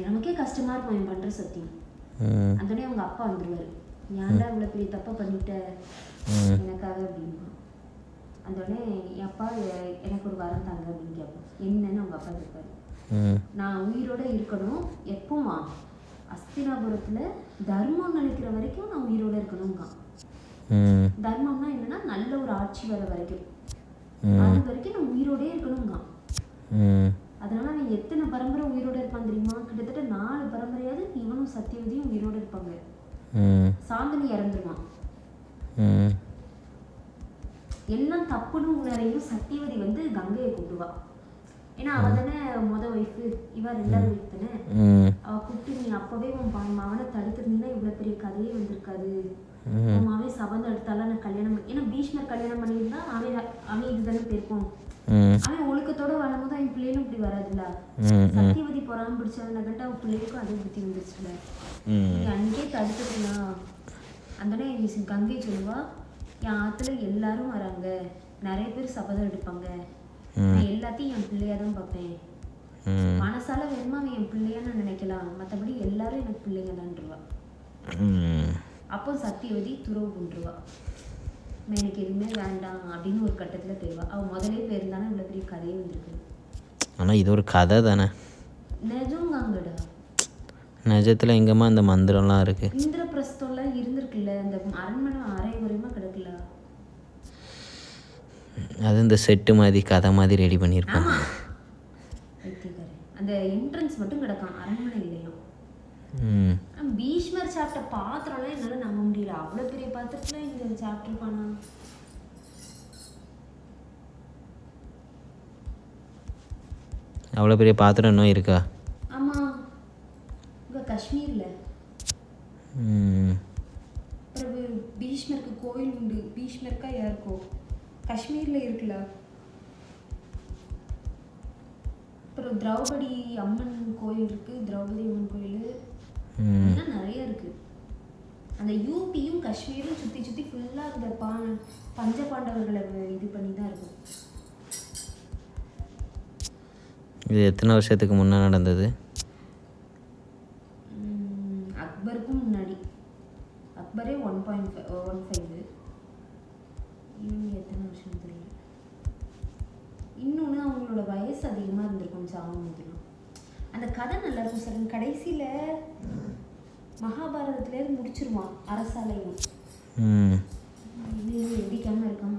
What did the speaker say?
நமக்கே கஷ்டமாக இருக்கும் என் பண்ணுற சத்தியம். அதோடய அவங்க அப்பா வந்துடுவார், ஏன்டா இவ்வளோ பெரிய தப்பை பண்ணிட்ட எனக்காக அப்படின்னா. அதோடனே என் அப்பா எனக்கு ஒரு வரம் தாங்க அப்படின்னு கேட்போம். என்னன்னு அவங்க அப்பா கேட்பாரு. நான் உயிரோடு இருக்கணும் எப்போமா, அஸ்தினாபுரத்தில் தர்மம் நினைக்கிற வரைக்கும் நான் உயிரோடு இருக்கணும்ங்க. தர்மம்னா என்னன்னா நல்ல ஒரு ஆட்சி வர வரைக்கும், அது வரைக்கும் நான் உயிரோடே இருக்கணும்ங்க. அதனால அவன் எத்தனை பரம்பரை உயிரோட இருப்பான் தெரியுமா? கிட்டத்தட்ட 4 பரம்பரையாவது இவனும் சத்தியவதியும் உயிரோட இருப்பாங்க. சாந்தனி இறந்துருவான். எல்லாம் தப்புன்னு உணரையும் சத்தியவதி வந்து கங்கையை கூப்பிடுவா. ஏன்னா அவ தானே ஒய்ஃபு, இவ 2வது ஒய்ஃப் தானே. அவ கூப்பிட்டு நீ அப்பவே உன் அவனை தடுத்திருந்தீங்கன்னா இவ்வளவு பெரிய கதையே வந்திருக்காது. அவன் சபந்தம் எடுத்தாலும் நான் கல்யாணம் பண்ணி, ஏன்னா பீஷ்மர் கல்யாணம் பண்ணியிருந்தா அவன் இதுதானே போயிருப்போம். அவன் ஒழுக்கத்தோட வரும்போது அவன் பிள்ளைகளும் இப்படி வராதுல்ல. சத்தியவதி பொறாம பிடிச்சவனக்கிட்ட அவன் பிள்ளைகளுக்கும் அதே புத்தி வந்துருச்சுல. அன்னைக்கே தடுத்துக்கலாம். அந்த கங்கை சொல்லுவா, என் ஆத்துல எல்லாரும் வராங்க, நிறைய பேர் சபதம் எடுப்பாங்க, நான் எல்லாத்தையும் என் பிள்ளையா தான் பார்ப்பேன். மனசால வேணுமா அவன் என் பிள்ளையான்னு நினைக்கலாம், மற்றபடி எல்லாரும் எனக்கு பிள்ளைங்க தான்ருவா. அப்போ சத்தியவதி துறவு கொண்டுருவா. எனக்கு எதுவுமே வேண்டாம் அப்படின்னு ஒரு கட்டத்தில் போயிடுவா. அவள் முதலே போயிருந்தானே இவ்வளோ பெரிய கதையே வந்திருக்கு. ஆனால் இது ஒரு கதை தானே. நிஜங்காங்கடா. நிஜத்தில் எங்கேம்மா இந்த மந்திரம்லாம் இருக்குது? இந்திரபிரஸ்தம்லாம் இருந்திருக்குல்ல, இந்த அரண்மனை அரை குறையமாக கிடக்குல்ல. அது இந்த செட்டு மாதிரி கதை மாதிரி ரெடி பண்ணியிருப்பாங்க. அந்த என்ட்ரன்ஸ் மட்டும் கிடக்கும், அரண்மனை இல்லையா. பீஷ்மர் சாப்பிட்ட பாத்திரம்லாம் என்னால் நம்ப முடியல. அவ்வளோ பெரிய பாத்திரத்துல இந்த சாப்டர் பண்ணா. அவ்வளோ பெரிய பாத்திரம் இன்னும் இருக்கா? ஆமாம், இங்கே காஷ்மீரில். அப்புறம் பீஷ்மருக்கு கோயில் உண்டு. பீஷ்மருக்கா யாருக்கோ காஷ்மீரில் இருக்குல்ல. அப்புறம் திரௌபதி அம்மன் கோயில் இருக்குது, திரௌபதி அம்மன் கோயில் நிறைய இருக்கு. அந்த யூபியும் காஷ்மீரும் சுற்றி சுற்றி ஃபுல்லாக இந்த பஞ்ச பாண்டவர்களை இது பண்ணி தான் இருக்கும். இது எத்தனை வருஷத்துக்கு முன்னே நடந்தது? அக்பருக்கும் முன்னாடி. அக்பரே 1.15. இவங்க எத்தனை வருஷம் தெரியல. இன்னொன்று அவங்களோட வயசு அதிகமாக இருந்திருக்கும் சாகும்போது. அந்த கதை நல்லா இருக்கும் சார். கடைசியில் மகாபாரதத்துலேருந்து முடிச்சிருவான் அரசாலையும். இது எடிக்காமல் இருக்காம